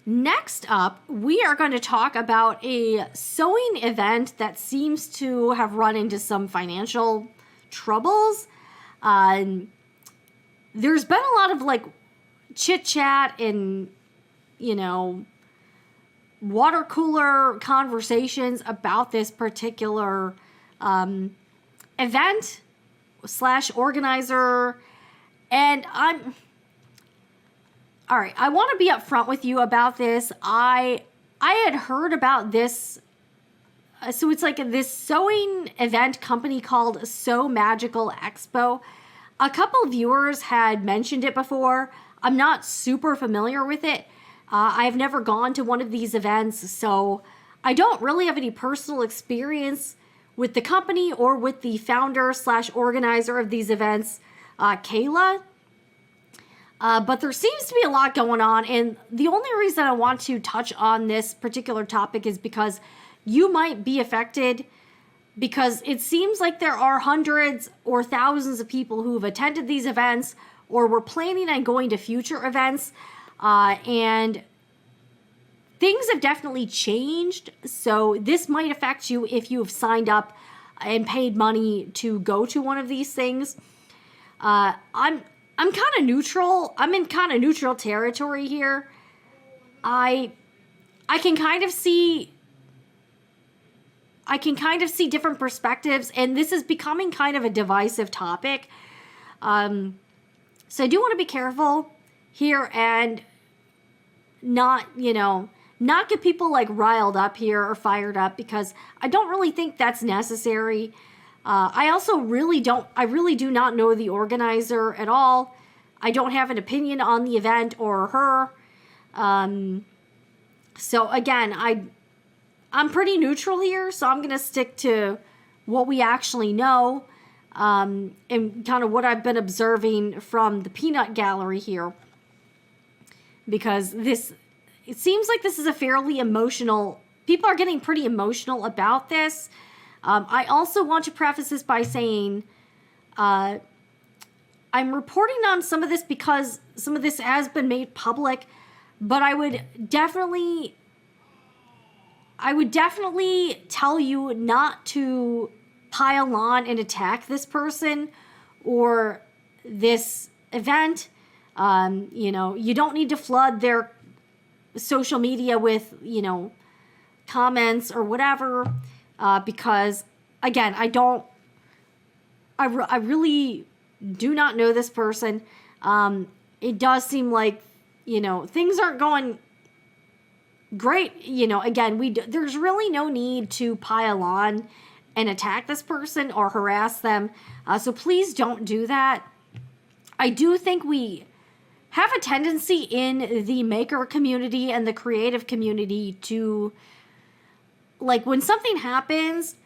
Next up, we are going to talk about a sewing event that seems to have run into some financial troubles. There's been a lot of like chit chat and, water cooler conversations about this particular event / organizer. And all right, I want to be upfront with you about this. I had heard about this. So it's like this sewing event company called Sew Magical Expo. A couple viewers had mentioned it before. I'm not super familiar with it. I've never gone to one of these events, so I don't really have any personal experience with the company or with the founder / organizer of these events, Kayla. But there seems to be a lot going on, and the only reason I want to touch on this particular topic is because you might be affected, because it seems like there are hundreds or thousands of people who have attended these events or were planning on going to future events, and things have definitely changed. So this might affect you if you have signed up and paid money to go to one of these things. I'm kind of neutral. I'm in kind of neutral territory here. I can kind of see different perspectives, and this is becoming kind of a divisive topic. So I do want to be careful here and not get people like riled up here or fired up, because I don't really think that's necessary. I also really do not know the organizer at all. I don't have an opinion on the event or her. So again, I'm pretty neutral here, so I'm going to stick to what we actually know, and kind of what I've been observing from the peanut gallery here. Because it seems like this is a fairly emotional, people are getting pretty emotional about this. I also want to preface this by saying I'm reporting on some of this because some of this has been made public, but I would definitely tell you not to pile on and attack this person or this event. You don't need to flood their social media with, comments or whatever. Because again, I really do not know this person. It does seem like, things aren't going great. Again, there's really no need to pile on and attack this person or harass them. So please don't do that. I do think we have a tendency in the maker community and the creative community to, like, when something happens,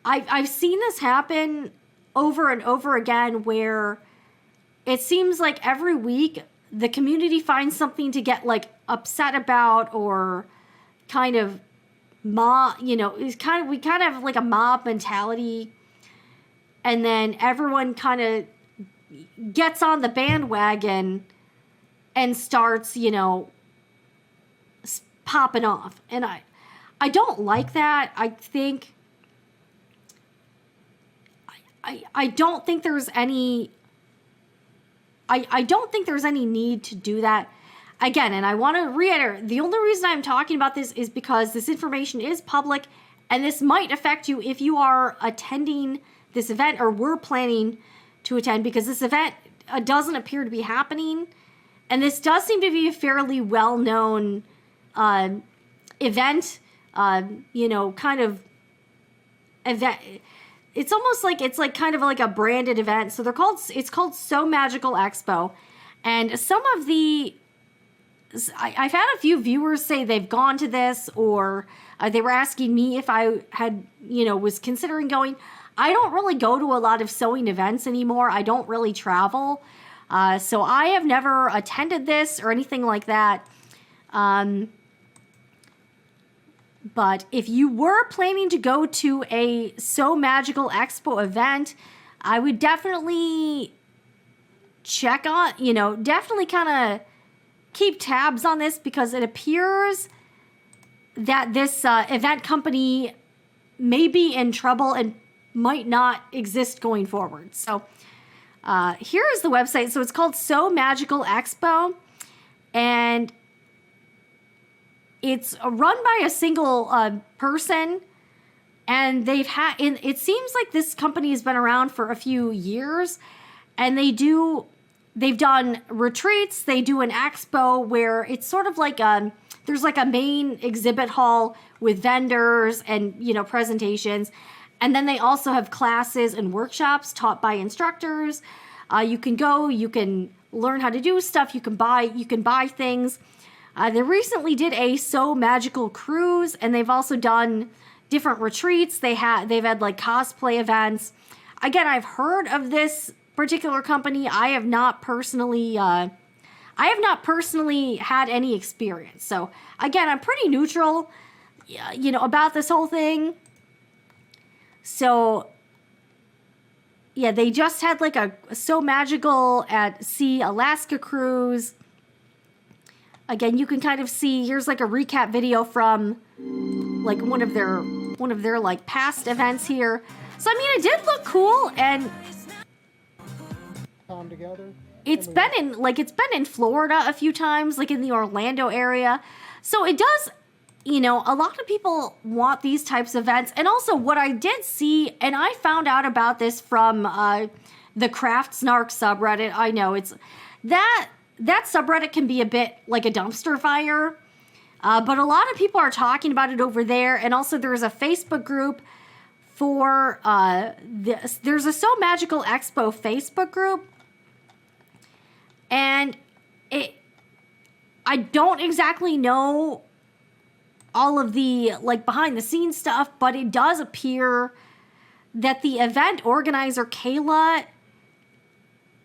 I've seen this happen over and over again, where it seems like every week the community finds something to get like upset about, or kind of we kind of have like a mob mentality, and then everyone kind of gets on the bandwagon and starts, popping off. And I don't like that. I don't think there's any need to do that. Again, and I want to reiterate, the only reason I'm talking about this is because this information is public, and this might affect you if you are attending this event or were planning to attend, because this event doesn't appear to be happening. And this does seem to be a fairly well-known event, kind of event. It's almost like it's like kind of like a branded event. So it's called Sew Magical Expo. And some of I've had a few viewers say they've gone to this, or they were asking me if I had, was considering going. I don't really go to a lot of sewing events anymore. I don't really travel. So I have never attended this or anything like that. But if you were planning to go to a Sew Magical Expo event, I would definitely check on, definitely kind of keep tabs on this because it appears that this event company may be in trouble and might not exist going forward. So here is the website. So it's called Sew Magical Expo, and it's run by a single person, and it seems like this company has been around for a few years, and they've done retreats. They do an expo where it's sort of like there's like a main exhibit hall with vendors and, you know, presentations. And then they also have classes and workshops taught by instructors. You can go, you can learn how to do stuff, you can buy things. They recently did a Sew Magical cruise, and they've also done different retreats. They've had like cosplay events. Again, I've heard of this particular company. I have not personally had any experience. So again, I'm pretty neutral, you know, about this whole thing. So yeah, they just had like a Sew Magical at Sea Alaska cruise. Again, you can kind of see, here's like a recap video from like one of their like past events here. So I mean, it did look cool, and together. It's been in Florida a few times, like in the Orlando area. So it does, you know, a lot of people want these types of events. And also what I did see, and I found out about this from the Craft Snark subreddit. I know it's that subreddit can be a bit like a dumpster fire. But a lot of people are talking about it over there. And also there's a Facebook group for there's a Sew Magical Expo Facebook group. And I don't exactly know all of the like behind the scenes stuff, but it does appear that the event organizer Kayla,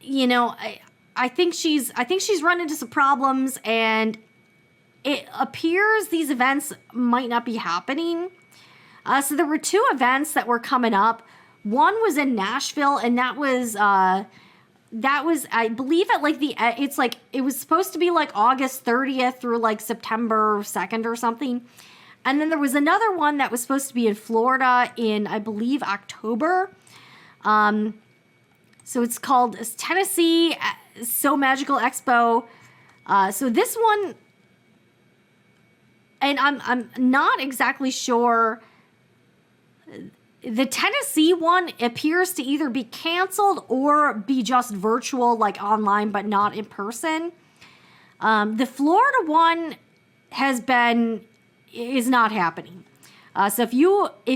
you know, I think she's run into some problems, and it appears these events might not be happening. So there were two events that were coming up. One was in Nashville, and that was I believe at like it was supposed to be like August 30th through like September 2nd or something. And then there was another one that was supposed to be in Florida in, I believe, October. So it's called Tennessee Sew Magical Expo. So this one, and I'm not exactly sure. The Tennessee one appears to either be canceled or be just virtual, like online, but not in person. The Florida one is not happening. So if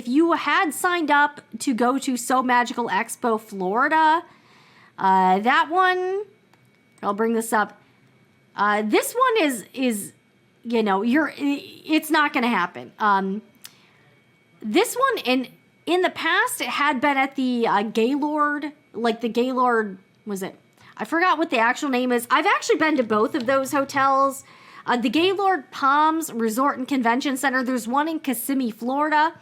you had signed up to go to Sew Magical Expo Florida, that one, I'll bring this up. This one is you know, it's not going to happen. This one in the past, it had been at the Gaylord, like the Gaylord, was it? I forgot what the actual name is. I've actually been to both of those hotels. The Gaylord Palms Resort and Convention Center, there's one in Kissimmee, Florida.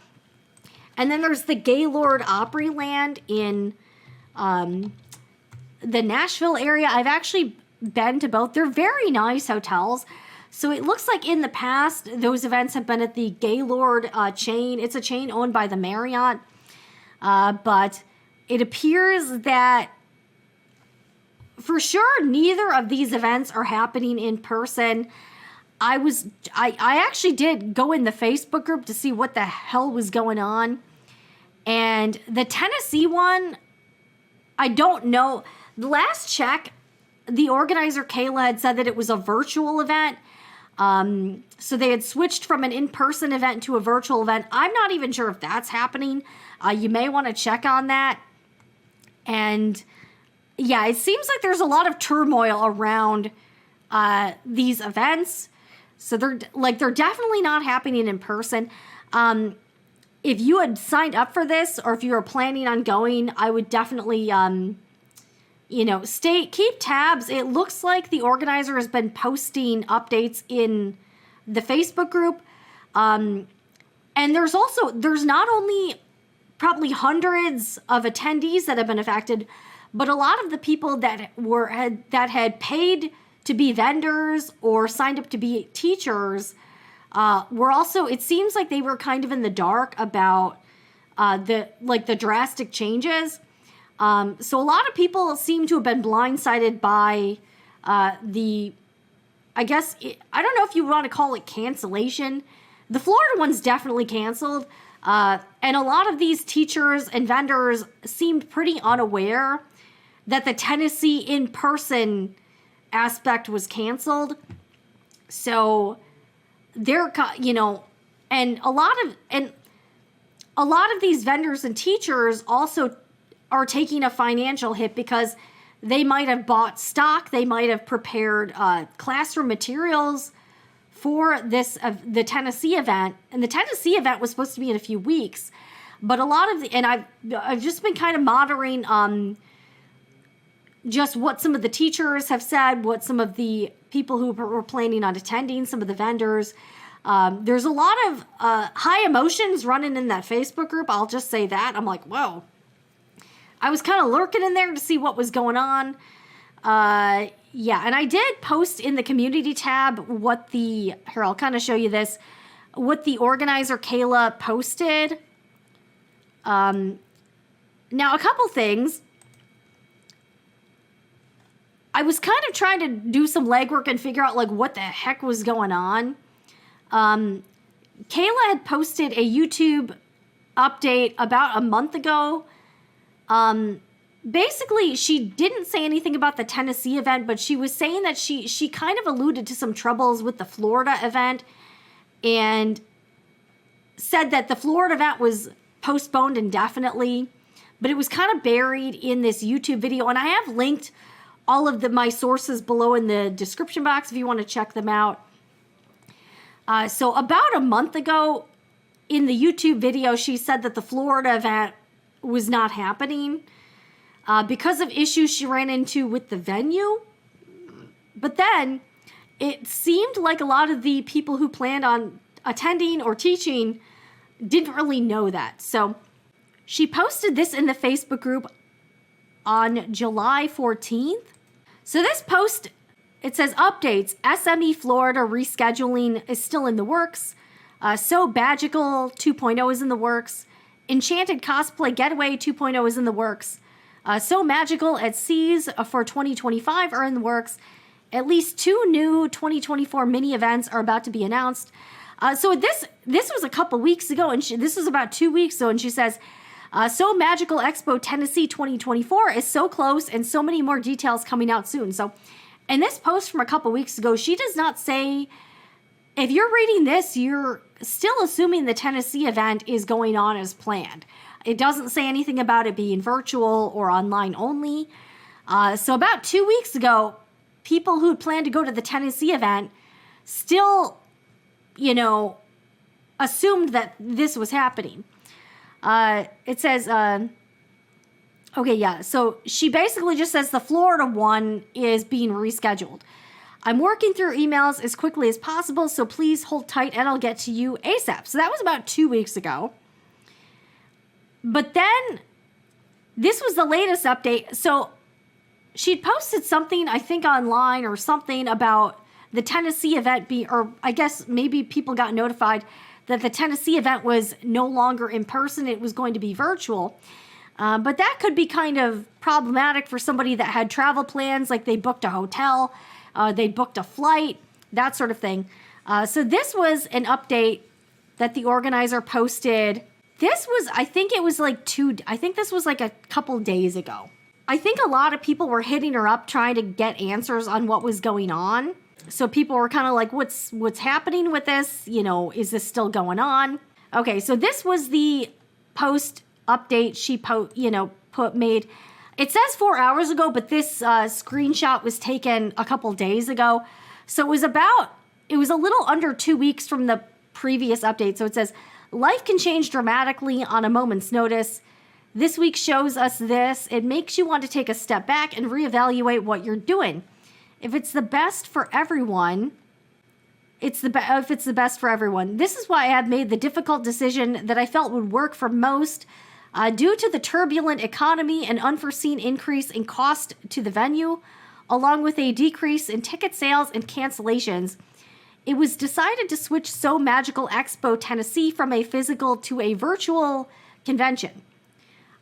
And then there's the Gaylord Opryland in the Nashville area. I've actually been to both. They're very nice hotels. So it looks like in the past, those events have been at the Gaylord chain. It's a chain owned by the Marriott. But it appears that for sure, neither of these events are happening in person. I actually did go in the Facebook group to see what the hell was going on. And the Tennessee one, I don't know. The last check, the organizer Kayla had said that it was a virtual event. So they had switched from an in-person event to a virtual event. I'm not even sure if that's happening. You may want to check on that. And yeah, it seems like there's a lot of turmoil around these events. So they're definitely not happening in person. If you had signed up for this, or if you were planning on going, I would definitely keep tabs. It looks like the organizer has been posting updates in the Facebook group. And there's not only probably hundreds of attendees that have been affected, but a lot of the people that had paid to be vendors or signed up to be teachers were also, it seems like they were kind of in the dark about the drastic changes. So a lot of people seem to have been blindsided by I don't know if you want to call it cancellation. The Florida one's definitely canceled. And a lot of these teachers and vendors seemed pretty unaware that the Tennessee in-person aspect was canceled. So they're, and a lot of these vendors and teachers also are taking a financial hit because they might have bought stock, they might have prepared classroom materials for the Tennessee event, and the Tennessee event was supposed to be in a few weeks. But a lot of I've just been kind of monitoring just what some of the teachers have said, what some of the people who were planning on attending, some of the vendors. There's a lot of high emotions running in that Facebook group. I'll just say that. I'm like, whoa. I was kind of lurking in there to see what was going on. Yeah, and I did post in the community tab here, I'll kind of show you this, what the organizer Kayla posted. Now, a couple things. I was kind of trying to do some legwork and figure out like what the heck was going on. Kayla had posted a YouTube update about a month ago. Basically, she didn't say anything about the Tennessee event, but she was saying that she kind of alluded to some troubles with the Florida event and said that the Florida event was postponed indefinitely, but it was kind of buried in this YouTube video. And I have linked all of my sources below in the description box if you want to check them out. So about a month ago in the YouTube video, she said that the Florida event was not happening because of issues she ran into with the venue. But then it seemed like a lot of the people who planned on attending or teaching didn't really know that. So she posted this in the Facebook group on July 14th. So this post, it says updates, SME Florida rescheduling is still in the works. Sew Magical 2.0 is in the works. Enchanted Cosplay Getaway 2.0 is in the works. Sew Magical at Seas for 2025 are in the works. At least 2 new 2024 mini events are about to be announced. So this was a couple weeks ago, and this was about 2 weeks ago, and she says, Sew Magical Expo Tennessee 2024 is so close and so many more details coming out soon. So in this post from a couple weeks ago, she does not say, if you're reading this, you're still assuming the Tennessee event is going on as planned. It doesn't say anything about it being virtual or online only. So about 2 weeks ago, people who planned to go to the Tennessee event still, assumed that this was happening. It says, okay, yeah. So she basically just says the Florida one is being rescheduled. I'm working through emails as quickly as possible, so please hold tight and I'll get to you ASAP. So that was about 2 weeks ago. But then this was the latest update. So she'd posted something, I think online or something about the Tennessee event or I guess maybe people got notified that the Tennessee event was no longer in person. It was going to be virtual. But that could be kind of problematic for somebody that had travel plans, like they booked a hotel, they booked a flight, that sort of thing. So this was an update that the organizer posted. This was, I think this was like a couple days ago. I think a lot of people were hitting her up trying to get answers on what was going on. So people were kind of like, what's happening with this? Is this still going on? Okay, so this was the post update she made. It says 4 hours ago, but this screenshot was taken a couple days ago. So it was a little under 2 weeks from the previous update. So it says, life can change dramatically on a moment's notice. This week shows us this. It makes you want to take a step back and reevaluate what you're doing. If it's the best for everyone, if it's the best for everyone. This is why I have made the difficult decision that I felt would work for most. Due to the turbulent economy and unforeseen increase in cost to the venue, along with a decrease in ticket sales and cancellations, it was decided to switch Sew Magical Expo Tennessee from a physical to a virtual convention.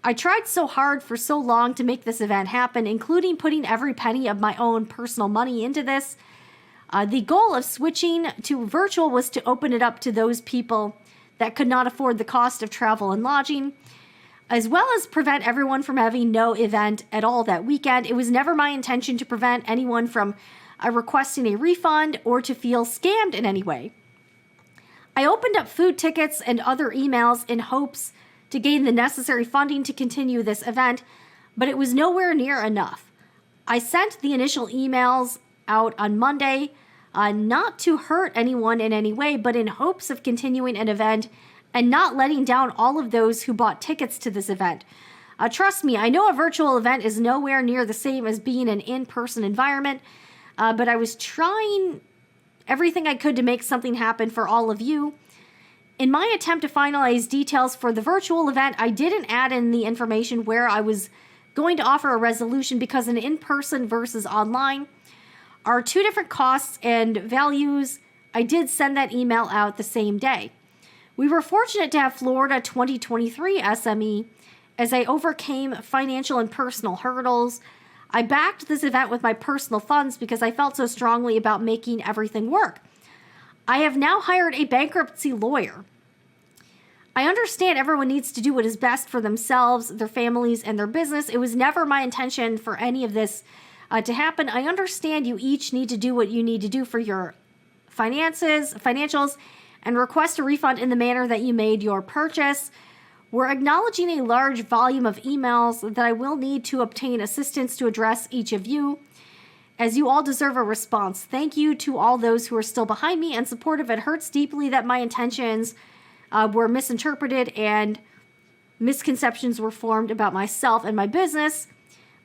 I tried so hard for so long to make this event happen, including putting every penny of my own personal money into this. The goal of switching to virtual was to open it up to those people that could not afford the cost of travel and lodging, as well as prevent everyone from having no event at all that weekend. It was never my intention to prevent anyone from requesting a refund or to feel scammed in any way. I opened up food tickets and other emails in hopes to gain the necessary funding to continue this event, but it was nowhere near enough. I sent the initial emails out on Monday, not to hurt anyone in any way, but in hopes of continuing an event and not letting down all of those who bought tickets to this event. Trust me, I know a virtual event is nowhere near the same as being an in-person environment, but I was trying everything I could to make something happen for all of you. In my attempt to finalize details for the virtual event, I didn't add in the information where I was going to offer a resolution because an in-person versus online are two different costs and values. I did send that email out the same day. We were fortunate to have Florida 2023 SME as I overcame financial and personal hurdles. I backed this event with my personal funds because I felt so strongly about making everything work. I have now hired a bankruptcy lawyer. I understand everyone needs to do what is best for themselves, their families, and their business. It was never my intention for any of this to happen. I understand you each need to do what you need to do for your financials, and request a refund in the manner that you made your purchase. We're acknowledging a large volume of emails that I will need to obtain assistance to address each of you, as you all deserve a response. Thank you to all those who are still behind me and supportive. It hurts deeply that my intentions were misinterpreted and misconceptions were formed about myself and my business,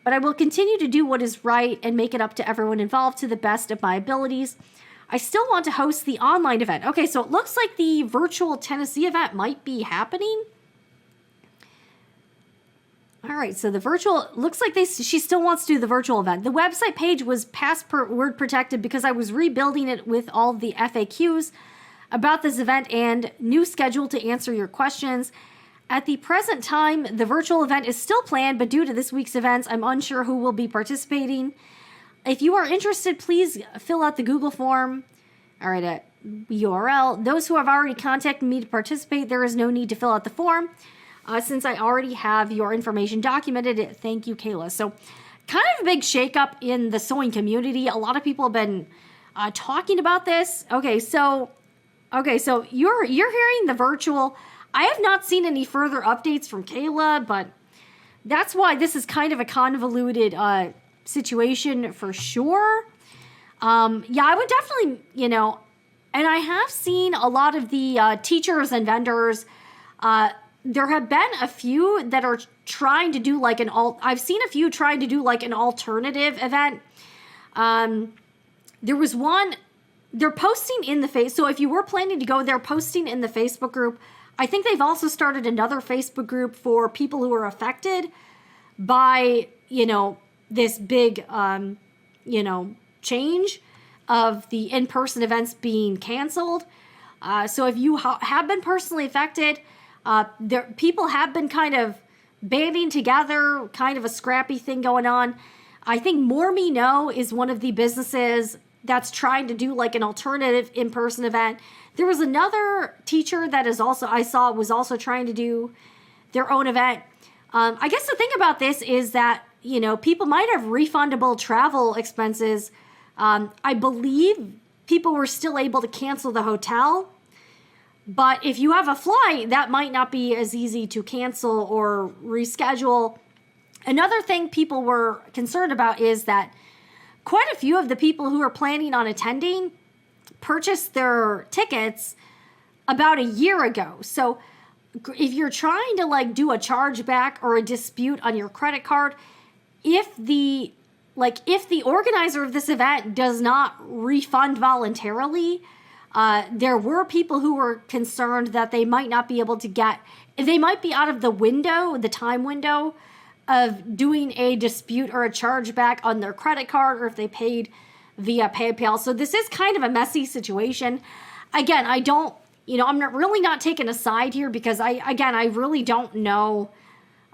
but I will continue to do what is right and make it up to everyone involved to the best of my abilities. I still want to host the online event. Okay, so it looks like the virtual Tennessee event might be happening. All right, so the virtual, looks like she still wants to do the virtual event. The website page was password protected because I was rebuilding it with all the FAQs about this event and new schedule to answer your questions. At the present time, the virtual event is still planned, but due to this week's events, I'm unsure who will be participating. If you are interested, please fill out the Google form. All right, at URL. Those who have already contacted me to participate, there is no need to fill out the form since I already have your information documented. Thank you, Kayla. So kind of a big shakeup in the sewing community. A lot of people have been talking about this. Okay, so you're hearing the virtual. I have not seen any further updates from Kayla, but that's why this is kind of a convoluted situation for sure. Yeah, I would definitely, and I have seen a lot of the teachers and vendors. There have been a few that are trying to do like I've seen a few trying to do like an alternative event. There was one, they're posting in the face. So if you were planning to go, they're posting in the Facebook group. I think they've also started another Facebook group for people who are affected by, this big, change of the in-person events being canceled. So if you have been personally affected, people have been kind of banding together, kind of a scrappy thing going on. I think More Me Know is one of the businesses that's trying to do like an alternative in-person event. There was another teacher that I saw was also trying to do their own event. I guess the thing about this is that, people might have refundable travel expenses. I believe people were still able to cancel the hotel. But if you have a flight, that might not be as easy to cancel or reschedule. Another thing people were concerned about is that quite a few of the people who are planning on attending purchased their tickets about a year ago. So if you're trying to do a chargeback or a dispute on your credit card, if the organizer of this event does not refund voluntarily, there were people who were concerned that they might not be able to they might be out of the time window of doing a dispute or a chargeback on their credit card or if they paid via PayPal. So this is kind of a messy situation. Again, I don't, I'm really not taking a side here because I really don't know.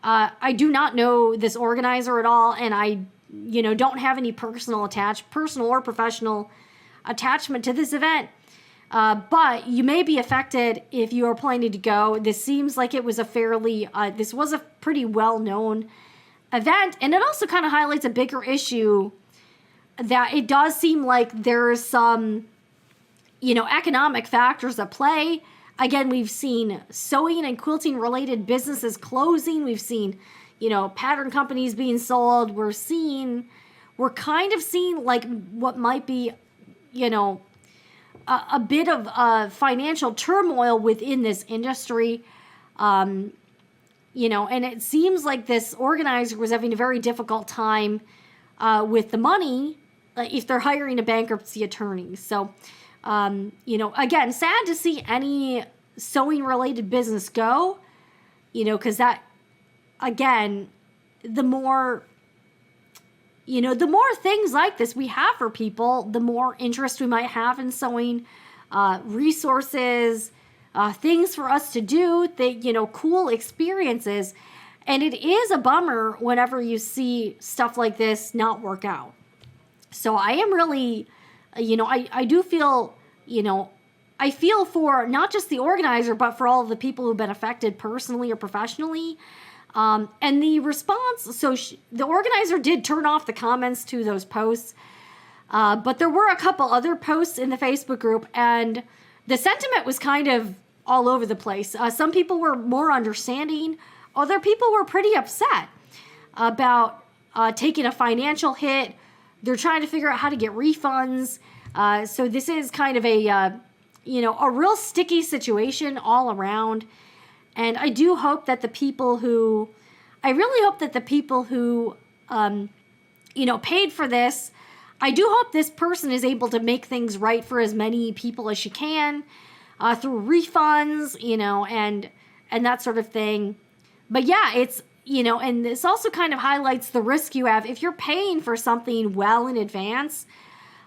I do not know this organizer at all, and I, don't have any personal or professional attachment to this event. But you may be affected if you are planning to go. This seems like it was this was a pretty well-known event, and it also kind of highlights a bigger issue that it does seem like there's some, economic factors at play. Again, we've seen sewing and quilting related businesses closing. We've seen, pattern companies being sold. We're kind of seeing like what might be, a bit of financial turmoil within this industry. And it seems like this organizer was having a very difficult time with the money if they're hiring a bankruptcy attorney. So, again, sad to see any sewing related business go, because that, again, the more things like this we have for people, the more interest we might have in sewing, resources, things for us to do, cool experiences. And it is a bummer whenever you see stuff like this not work out. So I am really, I do feel, I feel for not just the organizer, but for all of the people who've been affected personally or professionally. And the response, so the organizer did turn off the comments to those posts, but there were a couple other posts in the Facebook group, and the sentiment was kind of all over the place. Some people were more understanding. Other people were pretty upset about taking a financial hit. They're trying to figure out how to get refunds. So this is kind of a real sticky situation all around. And I do hope that the people who, paid for this, I do hope this person is able to make things right for as many people as she can through refunds, and that sort of thing. But yeah, it's, and this also kind of highlights the risk you have if you're paying for something well in advance.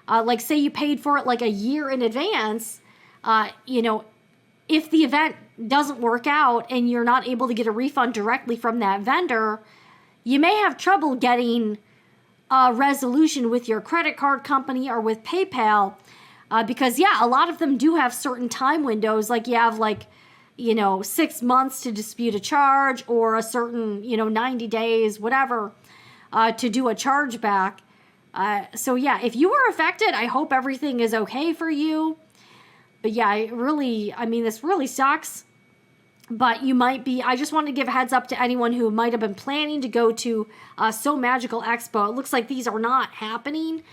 Like say you paid for it like a year in advance, if the event doesn't work out and you're not able to get a refund directly from that vendor, you may have trouble getting a resolution with your credit card company or with PayPal, because a lot of them do have certain time windows. Like you have 6 months to dispute a charge, or a certain 90 days, whatever, to do a chargeback. So if you were affected, I hope everything is okay for you. But this really sucks. But you might be, I just wanted to give a heads up to anyone who might have been planning to go to Sew Magical Expo. It looks like these are not happening.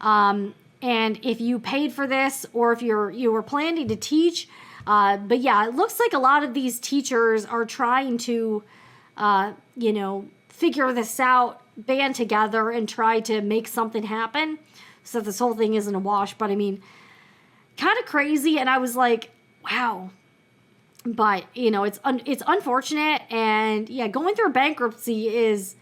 And if you paid for this, or if you were planning to teach, it looks like a lot of these teachers are trying to, figure this out, band together, and try to make something happen so this whole thing isn't a wash. But kind of crazy, and I was like, wow. But it's unfortunate, and going through bankruptcy is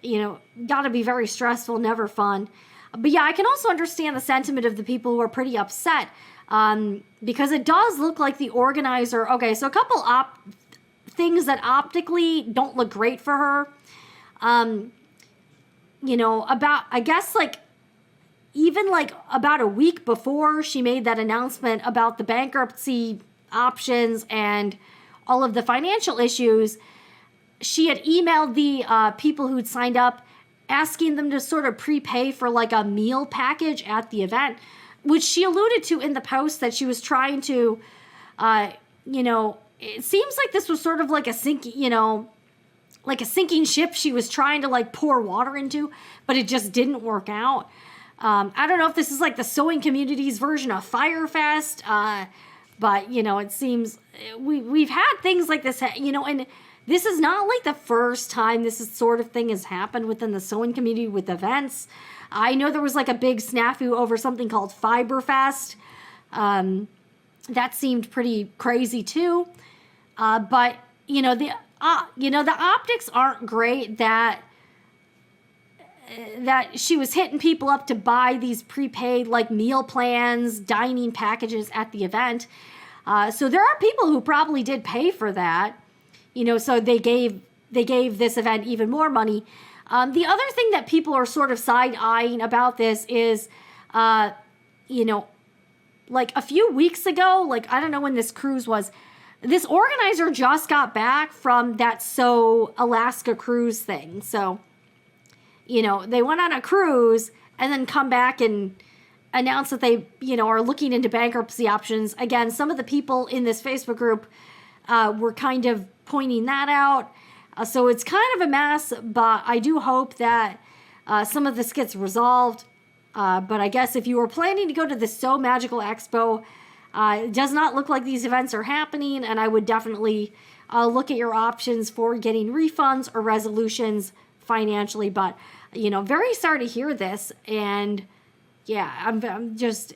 got to be very stressful, never fun. But I can also understand the sentiment of the people who are pretty upset, because it does look like the organizer, okay, so a couple things that optically don't look great for her, about, I guess, even about a week before she made that announcement about the bankruptcy options and all of the financial issues, she had emailed the people who'd signed up, asking them to sort of prepay for a meal package at the event, which she alluded to in the post that she was trying to, it seems like this was sort of like a sinking ship she was trying to pour water into, but it just didn't work out. I don't know if this is the sewing community's version of Firefest, but it seems we've had things like this, and this is not the first time this sort of thing has happened within the sewing community with events. I know there was a big snafu over something called Fiberfest. That seemed pretty crazy too. But the optics aren't great that she was hitting people up to buy these prepaid like meal plans, dining packages at the event. So there are people who probably did pay for that, so they gave this event even more money. The other thing that people are sort of side-eyeing about this is, like a few weeks ago, like I don't know when this cruise was, this organizer just got back from that Sew Alaska cruise thing. So, they went on a cruise and then come back and announce that they, are looking into bankruptcy options. Again, some of the people in this Facebook group were kind of pointing that out. So it's kind of a mess, but I do hope that some of this gets resolved. But I guess if you were planning to go to the Sew Magical Expo, it does not look like these events are happening, and I would definitely look at your options for getting refunds or resolutions financially. But, very sorry to hear this, and yeah, I'm just,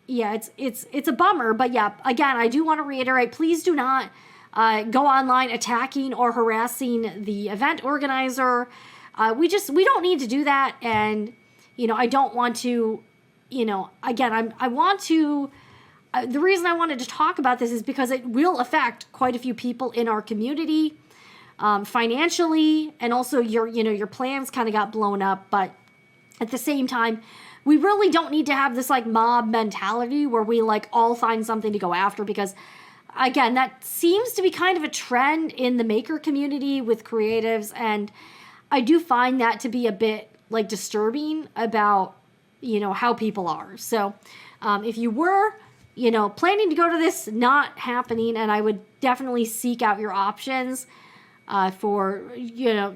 yeah, it's a bummer. But yeah, again, I do want to reiterate, please do not go online attacking or harassing the event organizer. We don't need to do that. And, I don't want to, again, I want to, the reason I wanted to talk about this is because it will affect quite a few people in our community, financially, and also your plans kind of got blown up. But at the same time, we really don't need to have this like mob mentality where we like all find something to go after, because again, that seems to be kind of a trend in the maker community with creatives, and I do find that to be a bit like disturbing about, how people are. So if you were, planning to go to this, not happening, and I would definitely seek out your options for,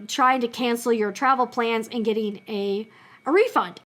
trying to cancel your travel plans and getting a refund.